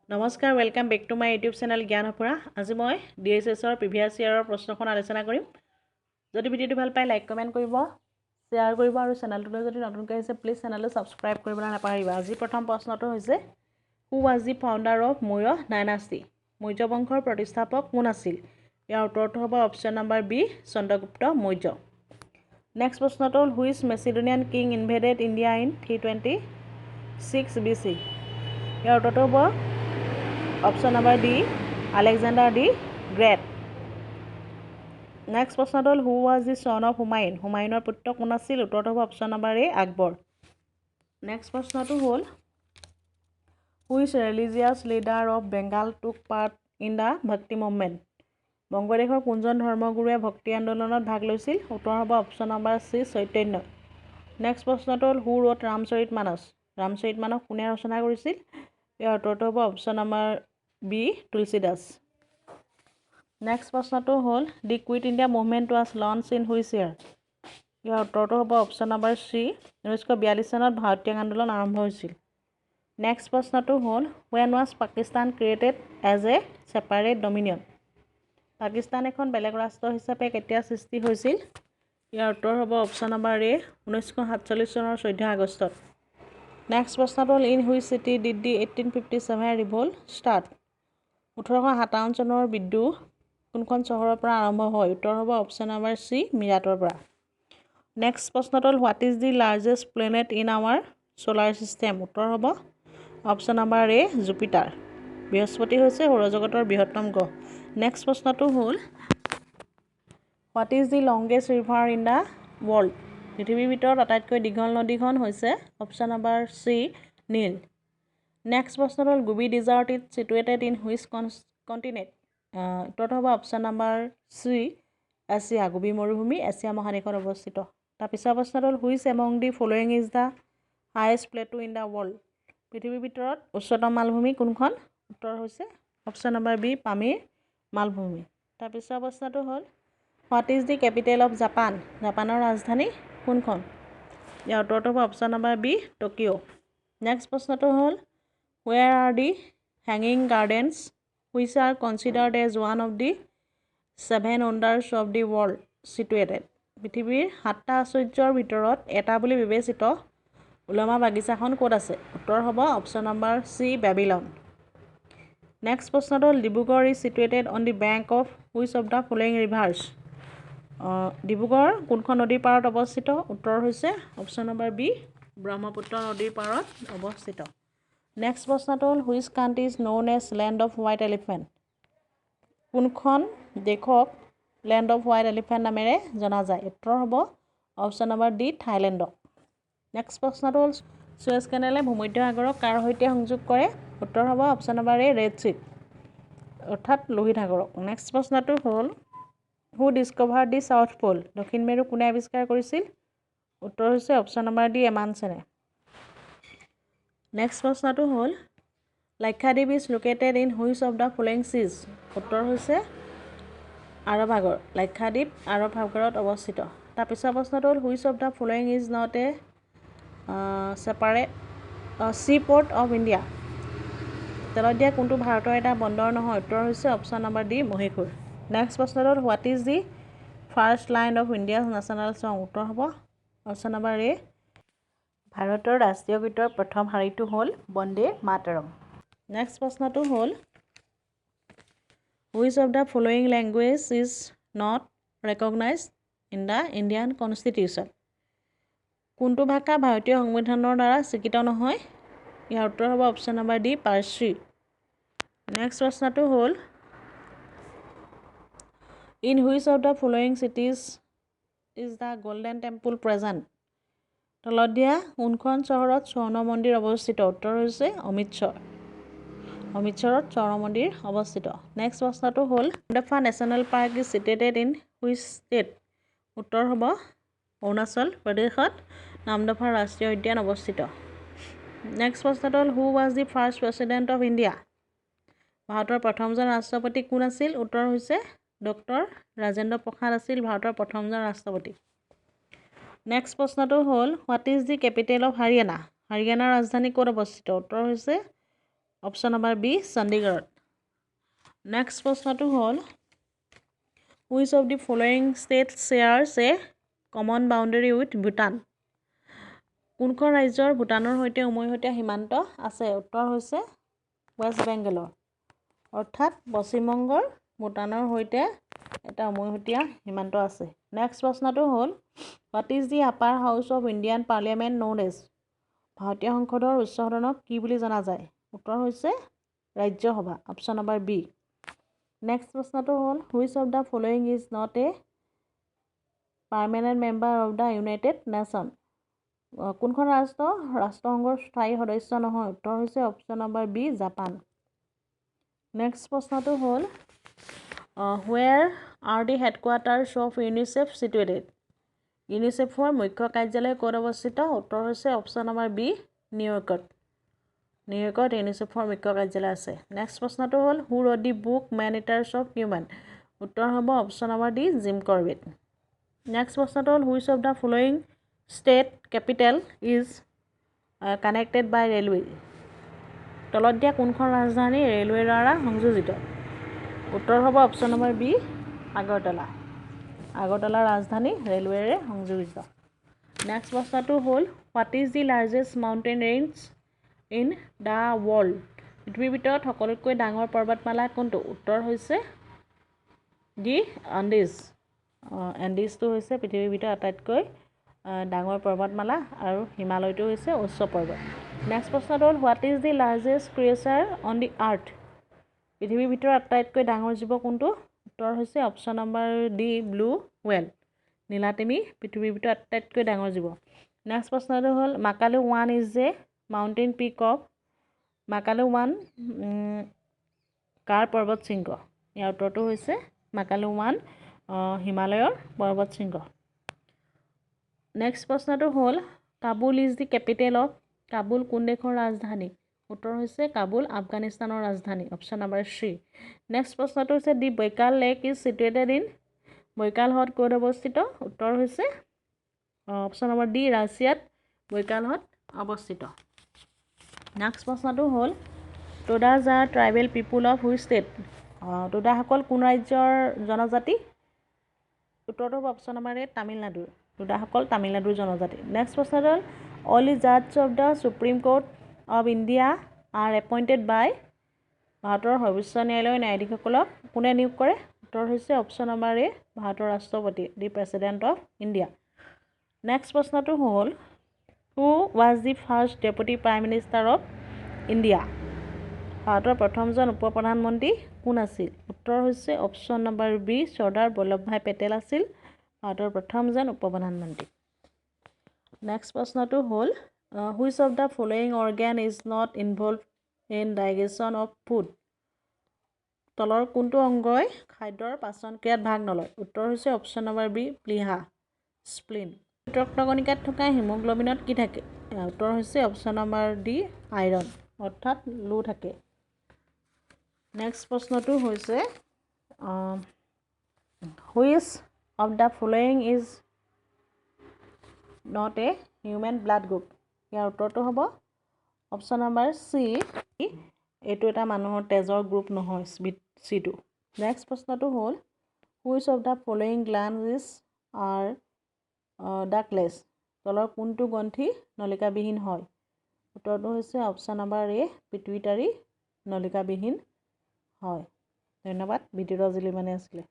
নমস্কাৰ welcome back to my YouTube channel জ্ঞান অপৰা। আজি মই ডিএছএছৰ প্ৰিভিয়াছ ইয়াৰৰ প্ৰশ্নখন আলোচনা কৰিম। যদি ভিডিঅ'টো ভাল পায় লাইক কমেণ্ট কৰিব, শ্বেয়াৰ কৰিব আৰু চেনেলটোলৈ যদি নতুনকৈ আহিছে প্লিজ চেনেলটো ছাবস্ক্ৰাইব কৰিবলৈ নাপাহৰিবা। আজি প্ৰথম প্ৰশ্নটো হৈছে who was the founder of Maurya dynasty? Maurya বংশৰ প্ৰতিষ্ঠাপক কোন আছিল? ইয়াৰ উত্তৰটো হ'ব option number B Chandragupta Maurya. Next প্ৰশ্নটো হ'ল which Macedonian king invaded India in 326 BC? ইয়াৰ উত্তৰটো হ'ব option number D Alexander the great. Next প্ৰশ্নটো হ'ল who was the son of Humayun? হুমায়ুনৰ পুত্ৰ কোন আছিল? উত্তৰটো হ'ব option number A Akbar. Next প্ৰশ্নটো হ'ল which religious leader of Bengal টুক পাৰ্ট ইন দ্য ভক্তি মুভমেণ্ট? বংগদেশৰ কোনজন ধৰ্মগুৰুৱে ভক্তি আন্দোলনত ভাগ লৈছিল? উত্তৰ হ'ব অপশ্যন নম্বৰ চি চৈতন্য। নেক্সট প্ৰশ্নটো হ'ল হু ৰোট ৰামচৰিত মানস? ৰামচৰিত মানস কোনে ৰচনা কৰিছিল? ইয়াৰ উত্তৰটো হ'ব option number B Tulsidas. Next প্ৰশ্নটো হ'ল the quit India movement was launch in which year? ইয়াৰ উত্তৰটো হ'ব অপশ্যন নম্বৰ চি 1942 চনত ভাৰতীয় আন্দোলন আৰম্ভ হৈছিল। নেক্সট প্ৰশ্নটো হ'ল when was Pakistan created as a separate dominion? Pakistan এখন বেলেগ ৰাষ্ট্ৰ হিচাপে কেতিয়া সৃষ্টি হৈছিল? ইয়াৰ উত্তৰ হ'ব অপশ্যন নম্বৰ এ 1947 চনৰ 14 আগষ্টত। নেক্সট প্ৰশ্নটো হ'ল in which city did the 1857 revolt start? 1857 চনৰ বিদ্ৰোহ কোনখন চহৰৰ পৰা আৰম্ভ হয়? উত্তৰ হ'ব অপশ্যন নম্বৰ চি মিৰাটৰ পৰা। নেক্সট প্ৰশ্নটো হ'ল what is the largest planet in our solar system? উত্তৰ হ'ব অপশ্যন নম্বৰ এ জুপিটাৰ। বৃহস্পতি হৈছে সৌৰজগতৰ বৃহত্তম গ্ৰহ। নেক্সট প্ৰশ্নটো হ'ল what is the longest river in the world? পৃথিৱীৰ ভিতৰত আটাইতকৈ দীঘল নদীখন হৈছে অপশ্যন নম্বৰ চি নীল। নেক্সট প্ৰশ্নটো হ'ল Gobi desert is situated in which continent? উত্তৰটো হ'ব option number C Asia. Gobi মৰুভূমি এছিয়া মহাদেশত অৱস্থিত। তাৰপিছৰ প্ৰশ্নটো হ'ল which among the following is the highest plateau in the world? পৃথিৱীৰ ভিতৰত উচ্চতম মালভূমি কোনখন? উত্তৰ হৈছে অপশ্যন নম্বৰ বি পামিৰ মালভূমি। তাৰপিছৰ প্ৰশ্নটো হ'ল what is the capital of Japan? জাপানৰ ৰাজধানী কোনখন? ইয়াৰ উত্তৰটো হ'ব option number B Tokyo'. Next প্ৰশ্নটো হ'ল ৱেৰ আৰ দি হেঙিং gardens which are considered as one of the 7 wonders of the world situated? পৃথিৱীৰ 7টা আশ্চৰ্যৰ ভিতৰত এটা বুলি বিবেচিত ওলমা বাগিচাখন ক'ত আছে? উত্তৰ হ'ব option number C Babylon. Next প্ৰশ্নটো হ'ল Dibrugarh is situated on the bank of which of the following reverse? Dibrugarh কোনখন নদীৰ পাৰত অৱস্থিত? উত্তৰ হৈছে অপশ্যন নম্বৰ বি ব্ৰহ্মপুত্ৰ নদীৰ পাৰত অৱস্থিত। নেক্সট প্ৰশ্নটো হ'ল which country is known as land of white elephant? কোনখন দেশক লেণ্ড অফ হোৱাইট এলিফেণ্ট নামেৰে জনা যায়? উত্তৰ হ'ব অপশ্যন নম্বৰ ডি থাইলেণ্ডক। নেক্সট প্ৰশ্নটো হ'ল ছুৱেজ কেনেলে ভূমধ্য সাগৰক কাৰ সৈতে সংযোগ কৰে? উত্তৰ হ'ব অপশ্যন নম্বৰ এ ৰেড চিত অৰ্থাৎ লোহিত সাগৰক। নেক্সট প্ৰশ্নটো হ'ল হু ডিছকভাৰ দি ছাউথ প'ল? দক্ষিণ মেৰু কোনে আৱিষ্কাৰ কৰিছিল? উত্তৰ হৈছে অপশ্যন নম্বৰ ডি এমানছেনে। নেক্সট প্ৰশ্নটো হ'ল Lakshadweep is located in which of the following seas? উত্তৰ হৈছে আৰৱ সাগৰ। লাক্ষাদ্বীপ আৰৱ সাগৰত অৱস্থিত। তাৰপিছৰ প্ৰশ্নটো হ'ল which of the following is not a separate sea port of India? তেলত দিয়া কোনটো ভাৰতৰ এটা বন্দৰ নহয়? উত্তৰ হৈছে option number D Mysore. Next প্ৰশ্নটো হ'ল what is the first line of India's national song? উত্তৰ হ'ব অপশ্যন নম্বৰ এ ভাৰতৰ ৰাষ্ট্ৰীয় গীতৰ প্ৰথম শাৰীটো হ'ল বন্দে মাতৰম। নেক্সট প্ৰশ্নটো হ'ল which of the following language is not recognized in the Indian constitution? কোনটো ভাষা ভাৰতীয় সংবিধানৰ দ্বাৰা স্বীকৃত নহয়? ইয়াৰ উত্তৰ হ'ব অপশ্যন নম্বৰ ডি পাৰ্চী। নেক্সট প্ৰশ্নটো হ'ল in which of the following cities is the golden temple present? তলত দিয়া কোনখন চহৰত স্বৰ্ণ মন্দিৰ অৱস্থিত? উত্তৰ হৈছে অমৃতসৰ। অমৃতসৰত স্বৰ্ণ মন্দিৰ অৱস্থিত। নেক্সট প্ৰশ্নটো হ'ল Namdapha national park is situated in which state? উত্তৰ হ'ব অৰুণাচল প্ৰদেশত নামদফা ৰাষ্ট্ৰীয় উদ্যান অৱস্থিত। নেক্সট প্ৰশ্নটো হ'ল who was the first president of India? ভাৰতৰ প্ৰথমজন ৰাষ্ট্ৰপতি কোন আছিল? উত্তৰ হৈছে ডক্টৰ ৰাজেন্দ্ৰ প্ৰসাদ আছিল ভাৰতৰ প্ৰথমজন ৰাষ্ট্ৰপতি। নেক্সট প্ৰশ্নটো হ'ল what is the capital of Haryana? হাৰিয়ানাৰ ৰাজধানী ক'ত অৱস্থিত? উত্তৰ হৈছে অপশ্যন নম্বৰ বি চণ্ডীগড়ত নেক্সট প্ৰশ্নটো হ'ল which of the following state shares a common boundary with Bhutan কোনখন ৰাজ্যৰ ভূটানৰ সৈতে উমৈহতীয়া সীমান্ত আছে উত্তৰ হৈছে ৱেষ্ট বেংগলৰ অৰ্থাৎ পশ্চিমবংগৰ ভূটানৰ সৈতে এটা উমৈহতীয়া সীমান্ত আছে নেক্সট প্ৰশ্নটো হ'ল what is the upper house of Indian parliament known as ভাৰতীয় সংসদৰ উচ্চ সদনক কি বুলি জনা যায় উত্তৰ হৈছে Rajya Sabha option number B next প্ৰশ্নটো হ'ল which of the following is not a permanent member of the united nation কোনখন ৰাষ্ট্ৰসংঘৰ স্থায়ী সদস্য নহয় উত্তৰ হৈছে অপশ্যন নম্বৰ বি জাপান নেক্সট প্ৰশ্নটো হ'ল where are the headquarters of UNICEF situated ইউনিচেফৰ মুখ্য কাৰ্যালয় ক'ত অৱস্থিত উত্তৰ হৈছে অপশ্যন নম্বৰ বি নিউয়ৰ্কত ইউনিচেফৰ মুখ্য কাৰ্যালয় আছে নেক্সট প্ৰশ্নটো হ'ল who wrote the book man eaters of human উত্তৰ হ'ব option number D Jim Corbett next প্ৰশ্নটো হ'ল which of the following state capital is connected by railway তলত দিয়া কোনখন ৰাজধানী ৰেলৱেৰ দ্বাৰা সংযোজিত উত্তৰ হ'ব অপশ্যন নম্বৰ বি আগৰতলা ৰাজধানী ৰেলৱেৰে সংযোজিত নেক্সট প্ৰশ্নটো হ'ল what is the largest mountain range in the world পৃথিৱীৰ ভিতৰত সকলোতকৈ ডাঙৰ পৰ্বতমালা কোনটো উত্তৰ হৈছে দি এণ্ডিজটো হৈছে পৃথিৱীৰ ভিতৰত আটাইতকৈ ডাঙৰ পৰ্বতমালা আৰু হিমালয়টো হৈছে উচ্চ পৰ্বত নেক্সট প্ৰশ্নটো হ'ল what is the largest creature on the earth পৃথিৱীৰ ভিতৰত আটাইতকৈ ডাঙৰ জীৱ কোনটো উত্তৰ হৈছে option number D blue whale নীলাতিমি পৃথিৱীৰ ভিতৰত আটাইতকৈ ডাঙৰ জীৱ নেক্সট প্ৰশ্নটো হ'ল Makalu 1 is a mountain peak of Makalu 1 কাৰ পৰ্বত শৃংগ ইয়াৰ উত্তৰটো হৈছে মাকালু 1 হিমালয়ৰ পৰ্বত শৃংগ নেক্সট প্ৰশ্নটো হ'ল Kabul is the capital of Kabul কোন দেশৰ ৰাজধানী উত্তৰ হৈছে কাবুল আফগানিস্তানৰ ৰাজধানী অপশ্যন নম্বৰ চি নেক্সট প্ৰশ্নটো হৈছে দি বৈকাল লেক ইজ চিটুৱেটেড ইন বৈকাল হ্ৰদ ক'ত অৱস্থিত উত্তৰ হৈছে অপশ্যন নম্বৰ ডি ৰাছিয়াত বৈকাল হ্ৰদ অৱস্থিত নেক্সট প্ৰশ্নটো হ'ল Todas are tribal people of which state টোডাসকল কোন ৰাজ্যৰ জনজাতি উত্তৰটো হ'ব অপশ্যন নম্বৰ এ তামিলনাডুৰ টোডাসকল তামিলনাডুৰ জনজাতি নেক্সট প্ৰশ্নটো হ'ল অল দি জাজ of the supreme court of India are appointed by ভাৰতৰ সৰ্বোচ্চ ন্যায়ালয়ৰ ন্যায়াধীশসকলক কোনে নিয়োগ কৰে উত্তৰ হৈছে অপশ্যন নম্বৰ এ ভাৰতৰ ৰাষ্ট্ৰপতি the president of India next প্ৰশ্নটো হ'ল who was the first deputy prime minister of India ভাৰতৰ প্ৰথমজন উপ প্ৰধানমন্ত্ৰী কোন আছিল উত্তৰ হৈছে option number B Sardar Vallabhbhai Patel আছিল ভাৰতৰ প্ৰথমজন উপ প্ৰধানমন্ত্ৰী নেক্সট প্ৰশ্নটো হ'ল which of the following organ is not involve in digestion of food তলৰ কোনটো অংগই খাদ্যৰ পাচন ক্ৰিয়াত ভাগ নলয় উত্তৰ হৈছে অপশ্যন নম্বৰ বি প্লিহা স্প্লিন ৰক্তকণিকাত থকা হিমোগ্ল'বিনত কি থাকে উত্তৰ হৈছে অপশ্যন নম্বৰ ডি আইৰণ অৰ্থাৎ লো থাকে নেক্সট প্ৰশ্নটো হৈছে which of the following is not a human blood group ইয়াৰ উত্তৰটো হ'ব অপশ্যন নম্বৰ চি এইটো এটা মানুহৰ তেজৰ গ্ৰুপ নহয় চিটো নেক্সট প্ৰশ্নটো হ'ল which of the following glands are ductless তলৰ কোনটো গ্ৰন্থি নলিকাবিহীন হয় উত্তৰটো হৈছে অপশ্যন নম্বৰ এ পিটুইটাৰী নলিকাবিহীন হয় ধন্যবাদ ভিডিঅ'টো আজিলৈ ইমানেই আছিলে